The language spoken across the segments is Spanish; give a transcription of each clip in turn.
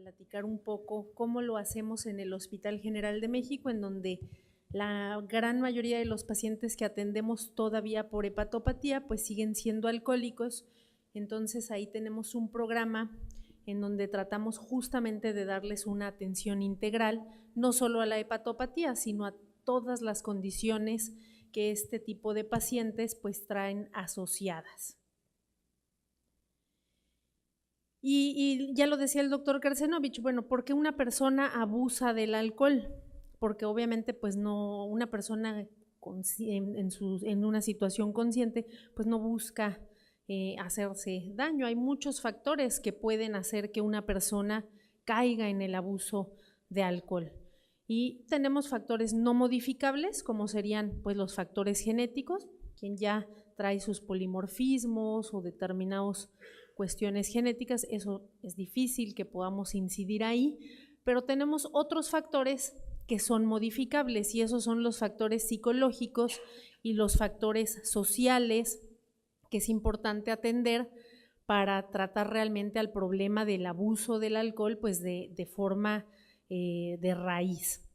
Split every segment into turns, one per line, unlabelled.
platicar un poco cómo lo hacemos en el Hospital General de México, en donde la gran mayoría de los pacientes que atendemos todavía por hepatopatía pues siguen siendo alcohólicos. Entonces ahí tenemos un programa en donde tratamos justamente de darles una atención integral, no solo a la hepatopatía, sino a todas las condiciones que este tipo de pacientes pues traen asociadas. Y ya lo decía el doctor Karcenovich, bueno, ¿por qué una persona abusa del alcohol? Porque obviamente pues no, una persona en una situación consciente pues no busca hacerse daño. Hay muchos factores que pueden hacer que una persona caiga en el abuso de alcohol. Y tenemos factores no modificables, como serían pues los factores genéticos, quien ya trae sus polimorfismos o determinados cuestiones genéticas, eso es difícil que podamos incidir ahí, pero tenemos otros factores que son modificables y esos son los factores psicológicos y los factores sociales que es importante atender para tratar realmente al problema del abuso del alcohol pues de forma de raíz.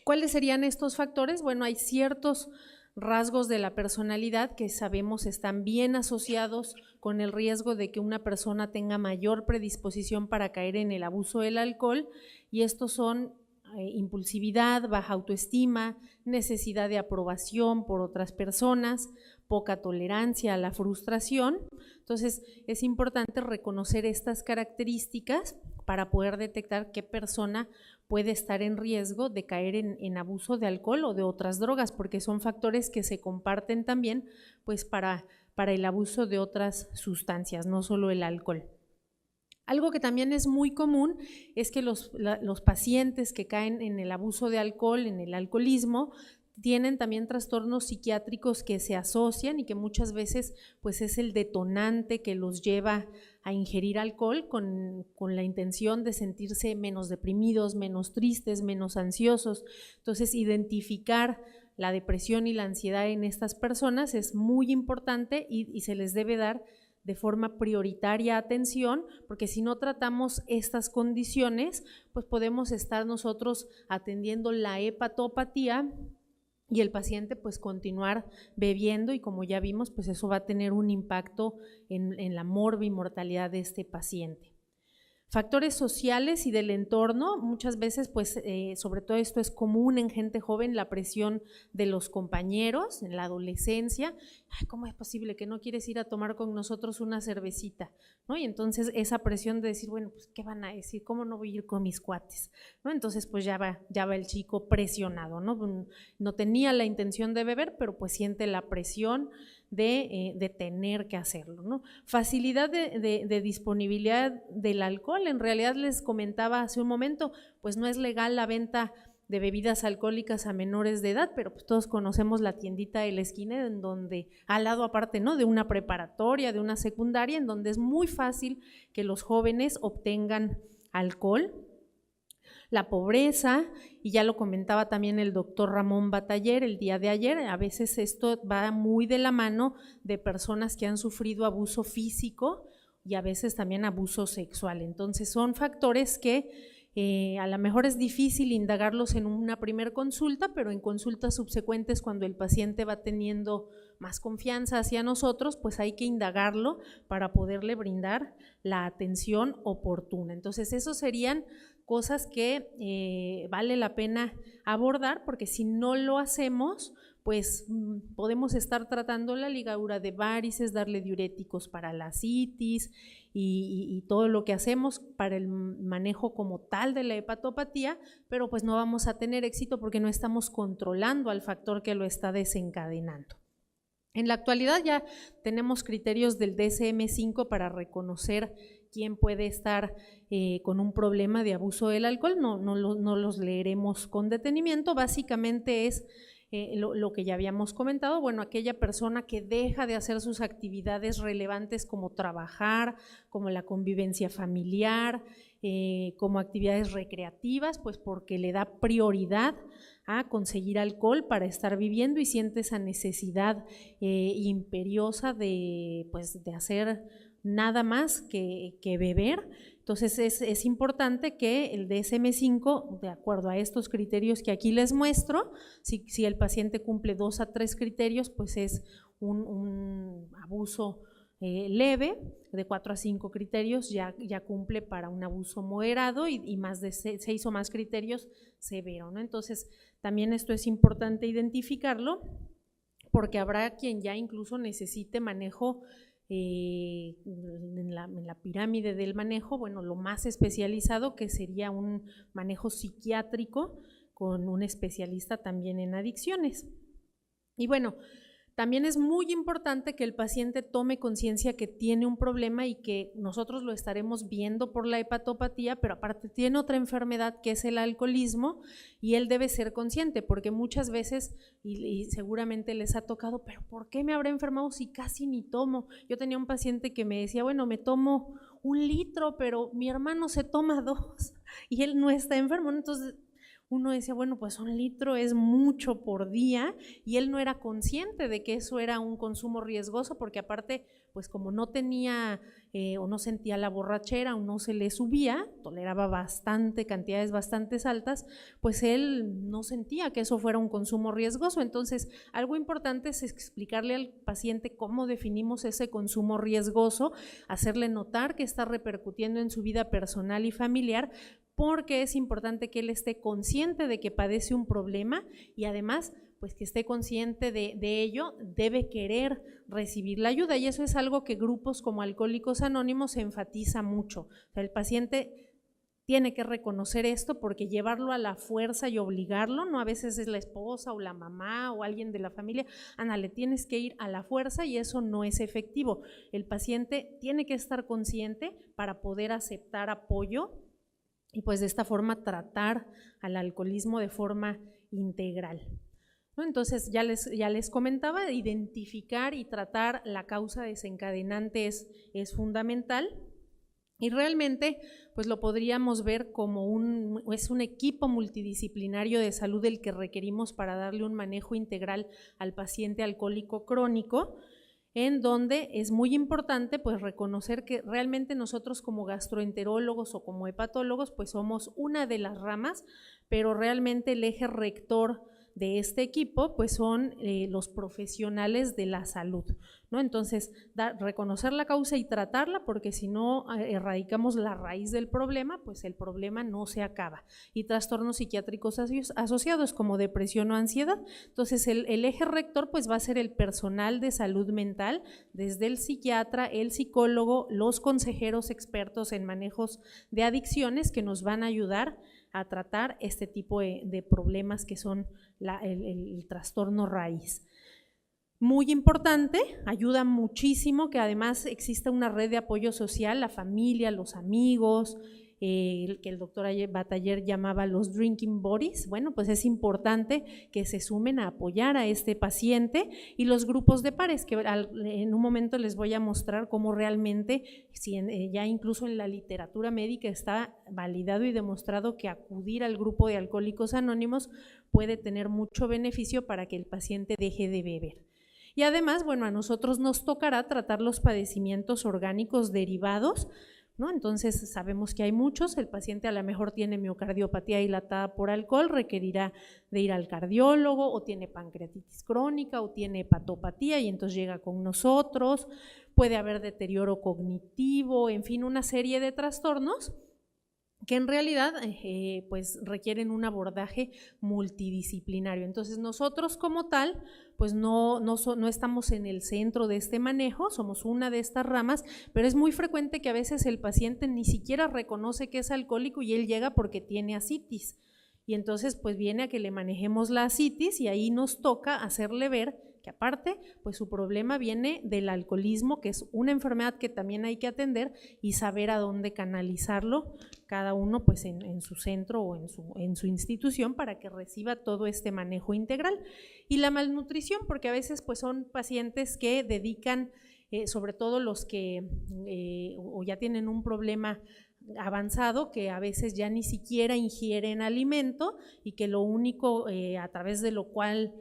¿Cuáles serían estos factores? Bueno, hay ciertos rasgos de la personalidad que sabemos están bien asociados con el riesgo de que una persona tenga mayor predisposición para caer en el abuso del alcohol, y estos son impulsividad, baja autoestima, necesidad de aprobación por otras personas, poca tolerancia a la frustración. Entonces es importante reconocer estas características para poder detectar qué persona puede estar en riesgo de caer en abuso de alcohol o de otras drogas, porque son factores que se comparten también pues para el abuso de otras sustancias, no solo el alcohol. Algo que también es muy común es que los pacientes que caen en el abuso de alcohol, en el alcoholismo, tienen también trastornos psiquiátricos que se asocian y que muchas veces pues es el detonante que los lleva a ingerir alcohol con la intención de sentirse menos deprimidos, menos tristes, menos ansiosos. Entonces, identificar la depresión y la ansiedad en estas personas es muy importante y se les debe dar de forma prioritaria atención, porque si no tratamos estas condiciones, pues podemos estar nosotros atendiendo la hepatopatía y el paciente pues continuar bebiendo, y como ya vimos pues eso va a tener un impacto en la morbimortalidad de este paciente. Factores sociales y del entorno, muchas veces pues sobre todo esto es común en gente joven, la presión de los compañeros en la adolescencia. Ay, ¿cómo es posible que no quieres ir a tomar con nosotros una cervecita? ¿No? Y entonces esa presión de decir, bueno, pues ¿qué van a decir? ¿Cómo no voy a ir con mis cuates? ¿No? Entonces pues ya va el chico presionado, ¿no? No tenía la intención de beber, pero pues siente la presión de tener que hacerlo, ¿no? Facilidad de disponibilidad del alcohol. En realidad les comentaba hace un momento, pues no es legal la venta de bebidas alcohólicas a menores de edad, pero pues todos conocemos la tiendita de la esquina en donde, al lado aparte, ¿no?, de una preparatoria, de una secundaria, en donde es muy fácil que los jóvenes obtengan alcohol. La pobreza, y ya lo comentaba también el doctor Ramón Bataller el día de ayer, a veces esto va muy de la mano de personas que han sufrido abuso físico y a veces también abuso sexual. Entonces son factores que a lo mejor es difícil indagarlos en una primer consulta, pero en consultas subsecuentes, cuando el paciente va teniendo más confianza hacia nosotros, pues hay que indagarlo para poderle brindar la atención oportuna. Entonces esos serían cosas que vale la pena abordar, porque si no lo hacemos, pues podemos estar tratando la ligadura de varices, darle diuréticos para la citis y todo lo que hacemos para el manejo como tal de la hepatopatía, pero pues no vamos a tener éxito porque no estamos controlando al factor que lo está desencadenando. En la actualidad ya tenemos criterios del DSM-5 para reconocer quién puede estar con un problema de abuso del alcohol. No los leeremos con detenimiento. Básicamente es lo que ya habíamos comentado, bueno, aquella persona que deja de hacer sus actividades relevantes como trabajar, como la convivencia familiar, como actividades recreativas, pues porque le da prioridad a conseguir alcohol para estar viviendo y siente esa necesidad imperiosa de hacer nada más que beber. Entonces es importante que el DSM-5, de acuerdo a estos criterios que aquí les muestro, si el paciente cumple 2 a 3 criterios, pues es un abuso leve, de 4 a 5 criterios ya cumple para un abuso moderado y más de 6 o más criterios severo, ¿no? Entonces también esto es importante identificarlo porque habrá quien ya incluso necesite manejo en la pirámide del manejo, bueno, lo más especializado que sería un manejo psiquiátrico con un especialista también en adicciones. Y bueno, también es muy importante que el paciente tome conciencia que tiene un problema y que nosotros lo estaremos viendo por la hepatopatía, pero aparte tiene otra enfermedad que es el alcoholismo y él debe ser consciente porque muchas veces, y seguramente les ha tocado, pero ¿por qué me habré enfermado si casi ni tomo? Yo tenía un paciente que me decía, bueno, me tomo 1 litro, pero mi hermano se toma 2 y él no está enfermo, entonces uno decía, bueno, pues 1 litro es mucho por día y él no era consciente de que eso era un consumo riesgoso porque aparte, pues como no tenía o no sentía la borrachera o no se le subía, toleraba bastante, cantidades bastante altas, pues él no sentía que eso fuera un consumo riesgoso. Entonces, algo importante es explicarle al paciente cómo definimos ese consumo riesgoso, hacerle notar que está repercutiendo en su vida personal y familiar, porque es importante que él esté consciente de que padece un problema y además pues que esté consciente de ello, debe querer recibir la ayuda y eso es algo que grupos como Alcohólicos Anónimos enfatiza mucho. O sea, el paciente tiene que reconocer esto porque llevarlo a la fuerza y obligarlo, no a veces es la esposa o la mamá o alguien de la familia, Ana, le tienes que ir a la fuerza y eso no es efectivo. El paciente tiene que estar consciente para poder aceptar apoyo y pues de esta forma tratar al alcoholismo de forma integral, ¿no? Entonces ya les comentaba, identificar y tratar la causa desencadenante es fundamental y realmente pues lo podríamos ver como es un equipo multidisciplinario de salud el que requerimos para darle un manejo integral al paciente alcohólico crónico, en donde es muy importante pues reconocer que realmente nosotros como gastroenterólogos o como hepatólogos pues somos una de las ramas, pero realmente el eje rector de este equipo pues son los profesionales de la salud, ¿no? Entonces, reconocer la causa y tratarla, porque si no erradicamos la raíz del problema, pues el problema no se acaba. Y trastornos psiquiátricos asociados como depresión o ansiedad. Entonces, el eje rector pues va a ser el personal de salud mental, desde el psiquiatra, el psicólogo, los consejeros expertos en manejos de adicciones que nos van a ayudar a tratar este tipo de problemas que son el trastorno raíz. Muy importante, ayuda muchísimo que además exista una red de apoyo social, la familia, los amigos, que el doctor Bataller llamaba los drinking buddies. Bueno, pues es importante que se sumen a apoyar a este paciente y los grupos de pares, que en un momento les voy a mostrar cómo realmente, ya incluso en la literatura médica está validado y demostrado que acudir al grupo de Alcohólicos Anónimos puede tener mucho beneficio para que el paciente deje de beber. Y además, bueno, a nosotros nos tocará tratar los padecimientos orgánicos derivados, ¿no? Entonces sabemos que hay muchos, el paciente a lo mejor tiene miocardiopatía dilatada por alcohol, requerirá de ir al cardiólogo, o tiene pancreatitis crónica, o tiene hepatopatía y entonces llega con nosotros, puede haber deterioro cognitivo, en fin, una serie de trastornos que en realidad pues requieren un abordaje multidisciplinario. Entonces nosotros como tal pues no estamos en el centro de este manejo, somos una de estas ramas, pero es muy frecuente que a veces el paciente ni siquiera reconoce que es alcohólico y él llega porque tiene ascitis y entonces pues viene a que le manejemos la ascitis y ahí nos toca hacerle ver que aparte pues su problema viene del alcoholismo, que es una enfermedad que también hay que atender y saber a dónde canalizarlo cada uno pues en su centro o en su institución para que reciba todo este manejo integral. Y la malnutrición, porque a veces pues son pacientes que dedican, sobre todo los que o ya tienen un problema avanzado que a veces ya ni siquiera ingieren alimento y que lo único a través de lo cual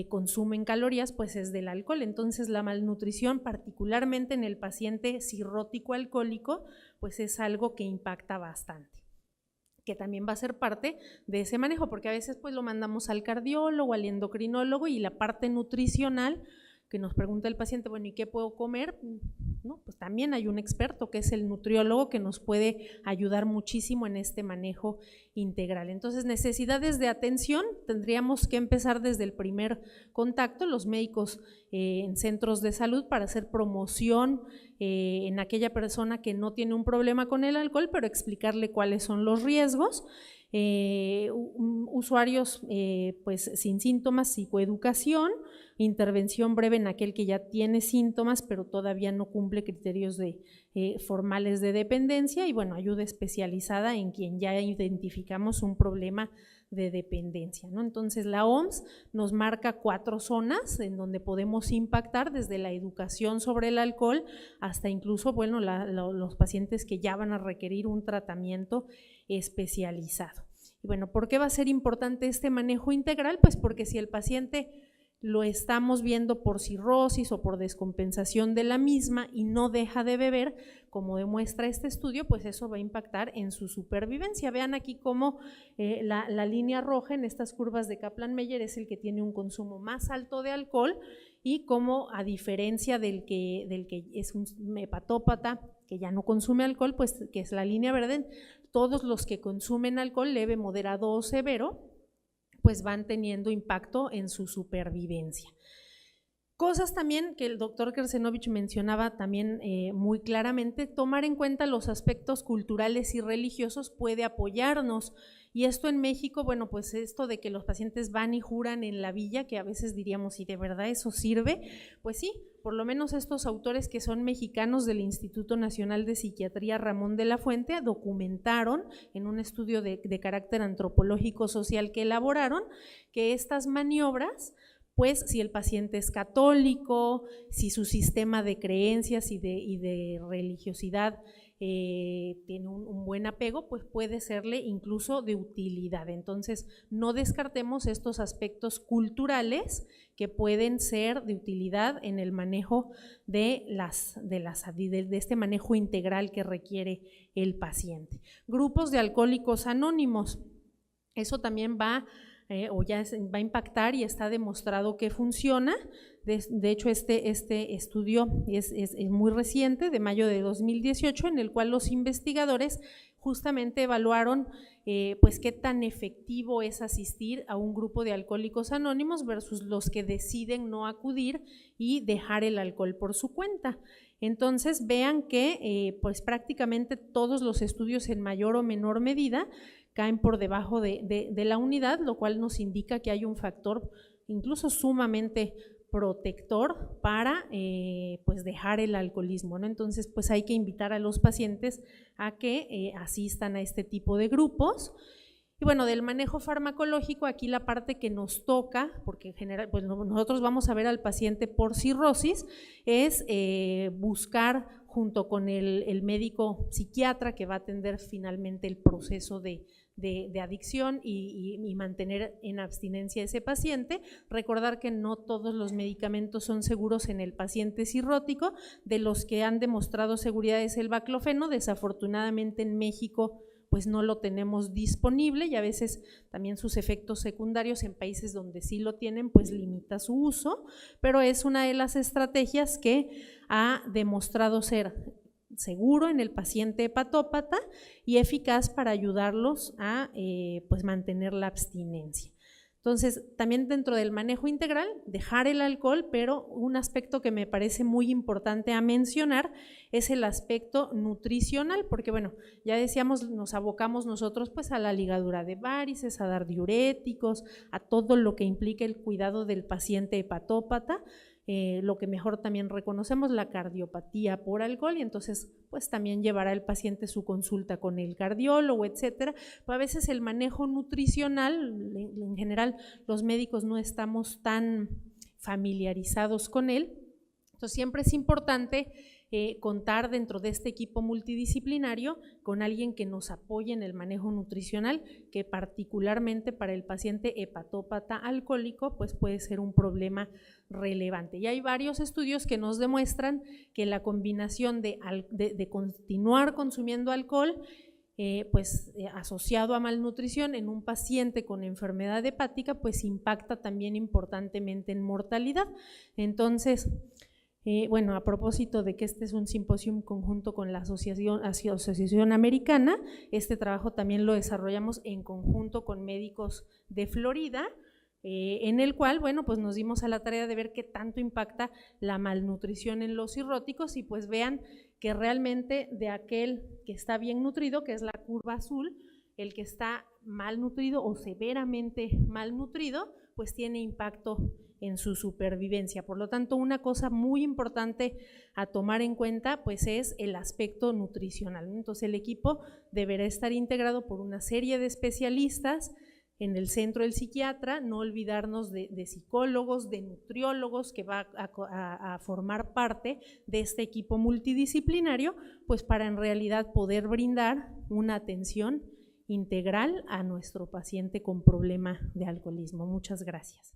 consumen calorías pues es del alcohol. Entonces la malnutrición, particularmente en el paciente cirrótico alcohólico, pues es algo que impacta bastante, que también va a ser parte de ese manejo, porque a veces pues lo mandamos al cardiólogo, al endocrinólogo, y la parte nutricional que nos pregunta el paciente, bueno, ¿y qué puedo comer? ¿No? Pues también hay un experto que es el nutriólogo que nos puede ayudar muchísimo en este manejo integral. Entonces, necesidades de atención, tendríamos que empezar desde el primer contacto, los médicos en centros de salud, para hacer promoción en aquella persona que no tiene un problema con el alcohol, pero explicarle cuáles son los riesgos. Usuarios pues sin síntomas, psicoeducación, intervención breve en aquel que ya tiene síntomas pero todavía no cumple criterios formales de dependencia, y bueno, ayuda especializada en quien ya identificamos un problema de dependencia, ¿no? Entonces la OMS nos marca 4 zonas en donde podemos impactar, desde la educación sobre el alcohol hasta incluso, bueno, los pacientes que ya van a requerir un tratamiento especializado. Y bueno, ¿por qué va a ser importante este manejo integral? Pues porque si el paciente lo estamos viendo por cirrosis o por descompensación de la misma y no deja de beber, como demuestra este estudio, pues eso va a impactar en su supervivencia. Vean aquí cómo la línea roja en estas curvas de Kaplan-Meier es el que tiene un consumo más alto de alcohol, y cómo, a diferencia del que es un hepatópata que ya no consume alcohol, pues que es la línea verde, todos los que consumen alcohol leve, moderado o severo, pues van teniendo impacto en su supervivencia. Cosas también que el doctor Kersenovich mencionaba también muy claramente, tomar en cuenta los aspectos culturales y religiosos puede apoyarnos, y esto en México, bueno, pues esto de que los pacientes van y juran en la villa, que a veces diríamos, ¿y de verdad eso sirve? Pues sí, por lo menos estos autores que son mexicanos del Instituto Nacional de Psiquiatría Ramón de la Fuente documentaron en un estudio de carácter antropológico social que elaboraron, que estas maniobras, pues si el paciente es católico, si su sistema de creencias y de religiosidad tiene un buen apego, pues puede serle incluso de utilidad. Entonces, no descartemos estos aspectos culturales que pueden ser de utilidad en el manejo de este manejo integral que requiere el paciente. Grupos de alcohólicos anónimos, eso también va a impactar y está demostrado que funciona. De hecho, este estudio es muy reciente, de mayo de 2018, en el cual los investigadores justamente evaluaron pues qué tan efectivo es asistir a un grupo de alcohólicos anónimos versus los que deciden no acudir y dejar el alcohol por su cuenta. Entonces vean que pues prácticamente todos los estudios en mayor o menor medida caen por debajo de la unidad, lo cual nos indica que hay un factor incluso sumamente protector para pues dejar el alcoholismo, ¿no? Entonces pues hay que invitar a los pacientes a que asistan a este tipo de grupos. Y bueno, del manejo farmacológico, aquí la parte que nos toca, porque en general pues nosotros vamos a ver al paciente por cirrosis, es buscar junto con el médico psiquiatra que va a atender finalmente el proceso de adicción y mantener en abstinencia a ese paciente. Recordar que no todos los medicamentos son seguros en el paciente cirrótico. De los que han demostrado seguridad es el baclofeno. Desafortunadamente en México pues no lo tenemos disponible, y a veces también sus efectos secundarios en países donde sí lo tienen pues limita su uso, pero es una de las estrategias que ha demostrado ser seguro en el paciente hepatópata y eficaz para ayudarlos a pues mantener la abstinencia. Entonces, también dentro del manejo integral, dejar el alcohol, pero un aspecto que me parece muy importante a mencionar es el aspecto nutricional, porque bueno, ya decíamos, nos abocamos nosotros pues a la ligadura de varices, a dar diuréticos, a todo lo que implica el cuidado del paciente hepatópata, lo que mejor también reconocemos, la cardiopatía por alcohol, y entonces pues también llevará el paciente su consulta con el cardiólogo, etcétera. Pero a veces el manejo nutricional, en general los médicos no estamos tan familiarizados con él, entonces siempre es importante contar dentro de este equipo multidisciplinario con alguien que nos apoye en el manejo nutricional, que particularmente para el paciente hepatópata alcohólico pues puede ser un problema relevante. Y hay varios estudios que nos demuestran que la combinación de continuar consumiendo alcohol asociado a malnutrición en un paciente con enfermedad hepática, pues impacta también importantemente en mortalidad. Entonces, bueno, a propósito de que este es un simposio conjunto con la Asociación Americana, este trabajo también lo desarrollamos en conjunto con médicos de Florida, en el cual, bueno, pues nos dimos a la tarea de ver qué tanto impacta la malnutrición en los cirróticos y pues vean que realmente de aquel que está bien nutrido, que es la curva azul, el que está malnutrido o severamente malnutrido, pues tiene impacto en su supervivencia. Por lo tanto, una cosa muy importante a tomar en cuenta pues es el aspecto nutricional. Entonces el equipo deberá estar integrado por una serie de especialistas. En el centro del psiquiatra, no olvidarnos de psicólogos, de nutriólogos que va a formar parte de este equipo multidisciplinario, pues para en realidad poder brindar una atención integral a nuestro paciente con problema de alcoholismo. Muchas gracias.